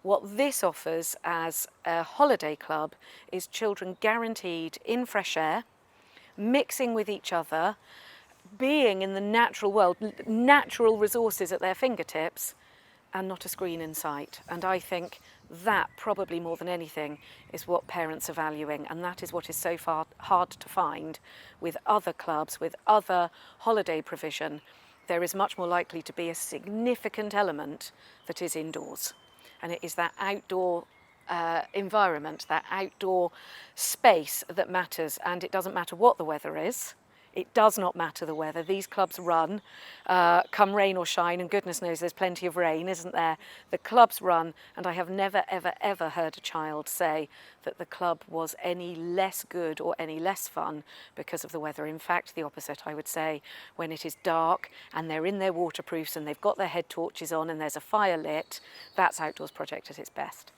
What this offers as a holiday club is children guaranteed in fresh air, mixing with each other, being in the natural world, natural resources at their fingertips, and not a screen in sight. And I think that probably more than anything is what parents are valuing, and that is what is so far hard to find with other clubs, with other holiday provision. There is much more likely to be a significant element that is indoors, and it is that outdoor environment, that outdoor space that matters. And it doesn't matter what the weather is. It does not matter the weather. These clubs run, come rain or shine, and goodness knows there's plenty of rain, isn't there? The clubs run, and I have never, ever, ever heard a child say that the club was any less good or any less fun because of the weather. In fact, the opposite, I would say. When it is dark and they're in their waterproofs and they've got their head torches on and there's a fire lit, that's Outdoors Project at its best.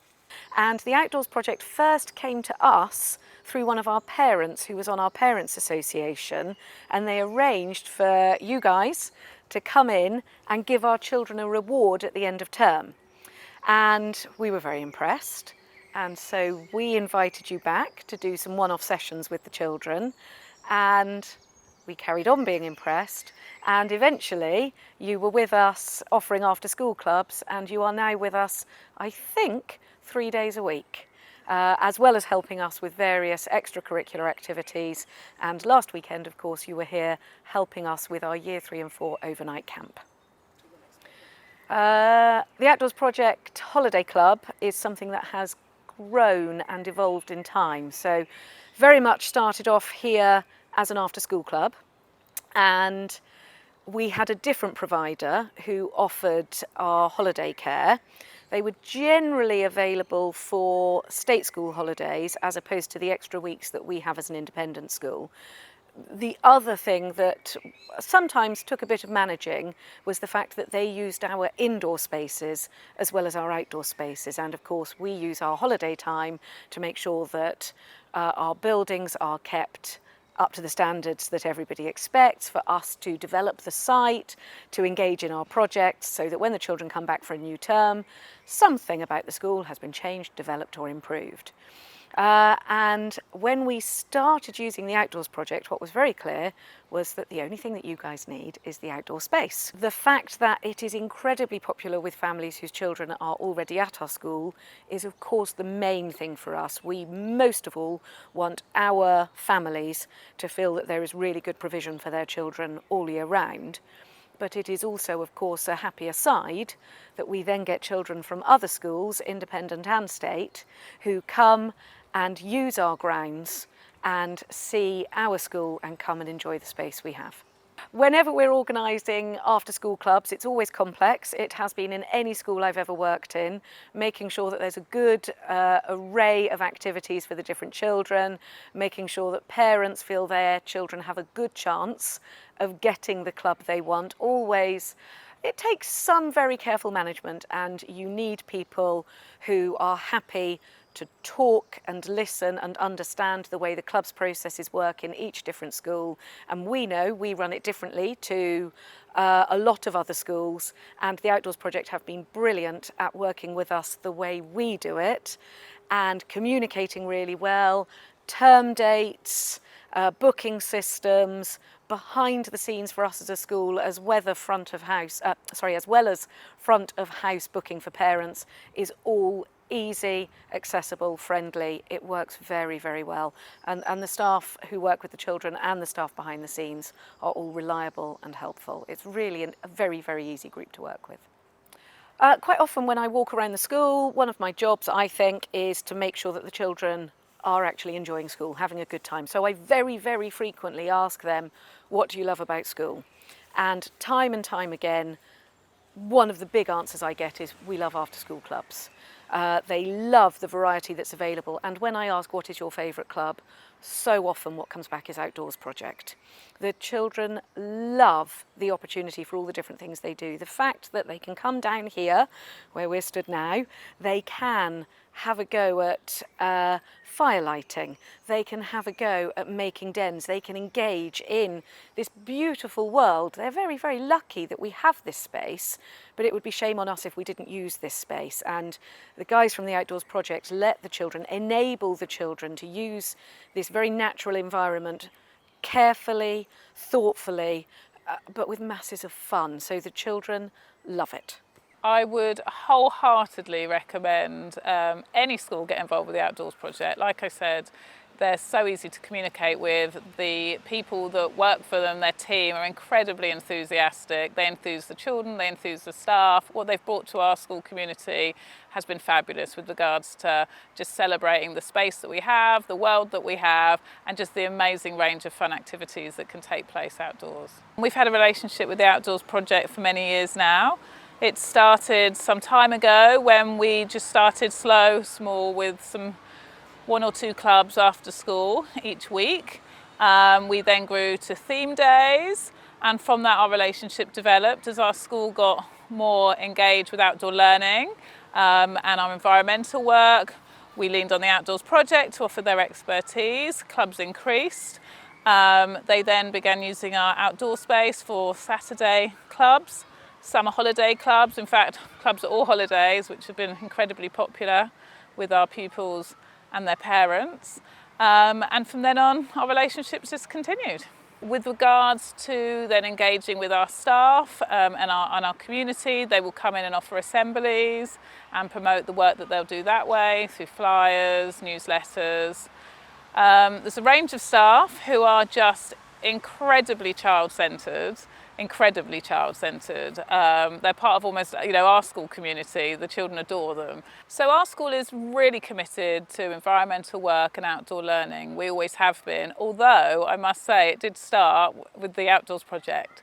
And the Outdoors Project first came to us through one of our parents who was on our Parents Association, and they arranged for you guys to come in and give our children a reward at the end of term. And we were very impressed, and so we invited you back to do some one-off sessions with the children, and we carried on being impressed, and eventually you were with us offering after-school clubs, and you are now with us, I think, 3 days a week, as well as helping us with various extracurricular activities. And last weekend, of course, you were here helping us with our Year 3 and 4 overnight camp. The Outdoors Project Holiday Club is something that has grown and evolved in time. So very much started off here as an after-school club, and we had a different provider who offered our holiday care. They were generally available for state school holidays as opposed to the extra weeks that we have as an independent school. The other thing that sometimes took a bit of managing was the fact that they used our indoor spaces as well as our outdoor spaces. And of course, we use our holiday time to make sure that our buildings are kept up to the standards that everybody expects, for us to develop the site, to engage in our projects, so that when the children come back for a new term, something about the school has been changed, developed or improved. And when we started using the Outdoors Project, what was very clear was that the only thing that you guys need is the outdoor space. The fact that it is incredibly popular with families whose children are already at our school is of course the main thing for us. We most of all want our families to feel that there is really good provision for their children all year round. But it is also, of course, a happier side that we then get children from other schools, independent and state, who come and use our grounds and see our school and come and enjoy the space we have. Whenever we're organising after-school clubs, it's always complex. It has been in any school I've ever worked in, making sure that there's a good array of activities for the different children, making sure that parents feel their children have a good chance of getting the club they want. Always, it takes some very careful management, and you need people who are happy to talk and listen and understand the way the club's processes work in each different school. And we know we run it differently to a lot of other schools, and the Outdoors Project have been brilliant at working with us the way we do it and communicating really well, term dates, booking systems, behind the scenes for us as a school, as well as front of house booking for parents is all easy, accessible, friendly. It works very, very well. And the staff who work with the children and the staff behind the scenes are all reliable and helpful. It's really a very, very easy group to work with. Quite often when I walk around the school, one of my jobs, I think, is to make sure that the children are actually enjoying school, having a good time. So I very, very frequently ask them, what do you love about school? And time again, one of the big answers I get is, we love after-school clubs. They love the variety that's available. And when I ask, what is your favourite club? so often what comes back is Outdoors Project. The children love the opportunity for all the different things they do. The fact that they can come down here, where we're stood now, they can have a go at fire lighting, they can have a go at making dens, they can engage in this beautiful world. They're very, very lucky that we have this space, but it would be shame on us if we didn't use this space. And the guys from the Outdoors Project let the children, enable the children to use this very natural environment carefully, thoughtfully, but with masses of fun. So the children love it. I would wholeheartedly recommend any school get involved with the Outdoors Project. Like I said, they're so easy to communicate with. The people that work for them, their team, are incredibly enthusiastic. They enthuse the children, they enthuse the staff. What they've brought to our school community has been fabulous with regards to just celebrating the space that we have, the world that we have, and just the amazing range of fun activities that can take place outdoors. We've had a relationship with the Outdoors Project for many years now. It started some time ago when we just started slow, small, with one or two clubs after school each week. We then grew to theme days, and from that our relationship developed as our school got more engaged with outdoor learning and our environmental work. We leaned on the Outdoors Project to offer their expertise. Clubs increased. They then began using our outdoor space for Saturday clubs, summer holiday clubs, in fact clubs at all holidays, which have been incredibly popular with our pupils and their parents. And from then on our relationships just continued. With regards to then engaging with our staff and our community, they will come in and offer assemblies and promote the work that they'll do that way through flyers, newsletters. There's a range of staff who are just incredibly child-centred. They're part of almost, our school community. The children adore them. So our school is really committed to environmental work and outdoor learning. We always have been, although I must say it did start with the Outdoors Project.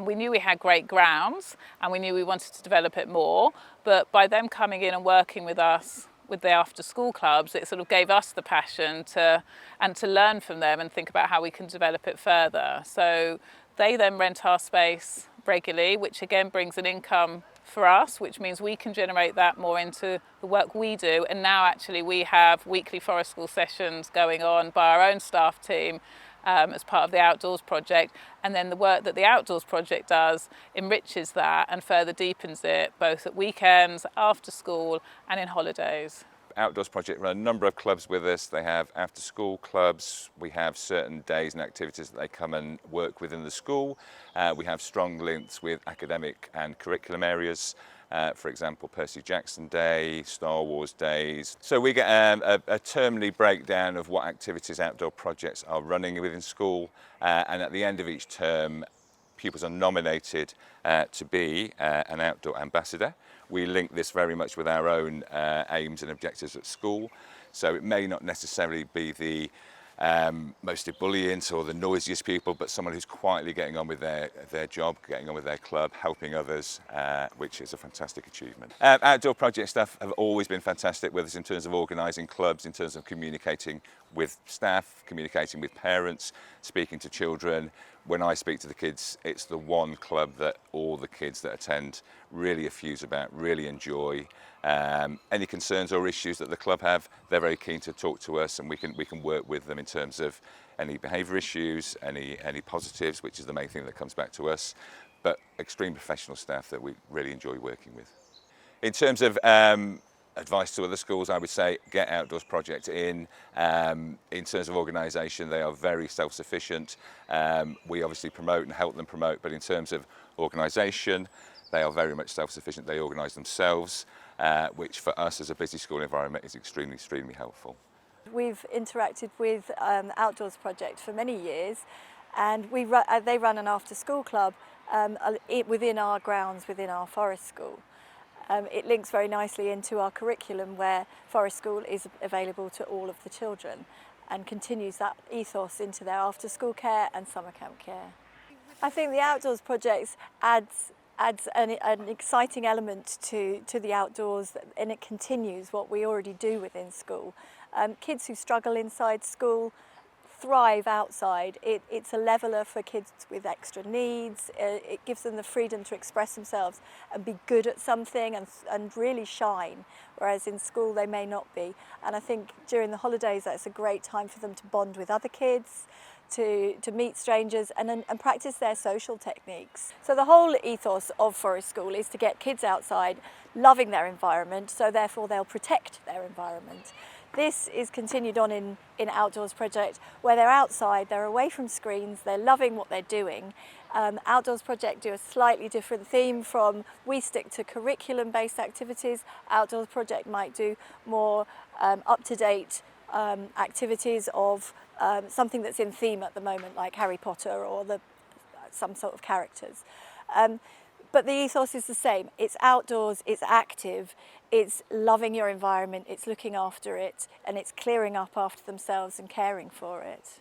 We knew we had great grounds and we knew we wanted to develop it more, but by them coming in and working with us with the after school clubs, it sort of gave us the passion to learn from them and think about how we can develop it further. So they then rent our space regularly, which again brings an income for us, which means we can generate that more into the work we do. And now actually we have weekly forest school sessions going on by our own staff team as part of the Outdoors Project. And then the work that the Outdoors Project does enriches that and further deepens it, both at weekends, after school and in holidays. Outdoors Project run a number of clubs with us. They have after school clubs. We have certain days and activities that they come and work within the school. We have strong links with academic and curriculum areas. For example, Percy Jackson Day, Star Wars days. So we get a termly breakdown of what activities outdoor projects are running within school. And at the end of each term, pupils are nominated to be an outdoor ambassador. We link this very much with our own aims and objectives at school. So it may not necessarily be the most ebullient or the noisiest people, but someone who's quietly getting on with their job, getting on with their club, helping others, which is a fantastic achievement. Outdoor project staff have always been fantastic with us in terms of organising clubs, in terms of communicating with staff, communicating with parents, speaking to children. When I speak to the kids, it's the one club that all the kids that attend really effuse about, really enjoy. Any concerns or issues that the club have, they're very keen to talk to us, and we can work with them in terms of any behaviour issues, any positives, which is the main thing that comes back to us, but extreme professional staff that we really enjoy working with. In terms of advice to other schools, I would say get Outdoors Project in. In terms of organisation, they are very self-sufficient. We obviously promote and help them promote, but in terms of organisation, they are very much self-sufficient. They organise themselves, which for us as a busy school environment is extremely, extremely helpful. We've interacted with Outdoors Project for many years, and they run an after-school club within our grounds, within our forest school. It links very nicely into our curriculum, where forest school is available to all of the children and continues that ethos into their after-school care and summer camp care. I think the Outdoors Project adds an exciting element to the outdoors, and it continues what we already do within school. Kids who struggle inside school thrive outside. It's a leveller for kids with extra needs. It gives them the freedom to express themselves and be good at something and really shine, whereas in school they may not be. And I think during the holidays that's a great time for them to bond with other kids, to meet strangers and practice their social techniques. So the whole ethos of Forest School is to get kids outside, loving their environment, so therefore they'll protect their environment. This is continued on in Outdoors Project, where they're outside, they're away from screens, they're loving what they're doing. Outdoors Project do a slightly different theme from, we stick to curriculum-based activities. Outdoors Project might do more up-to-date activities of something that's in theme at the moment, like Harry Potter or some sort of characters. But the ethos is the same. It's outdoors, it's active, it's loving your environment, it's looking after it, and it's clearing up after themselves and caring for it.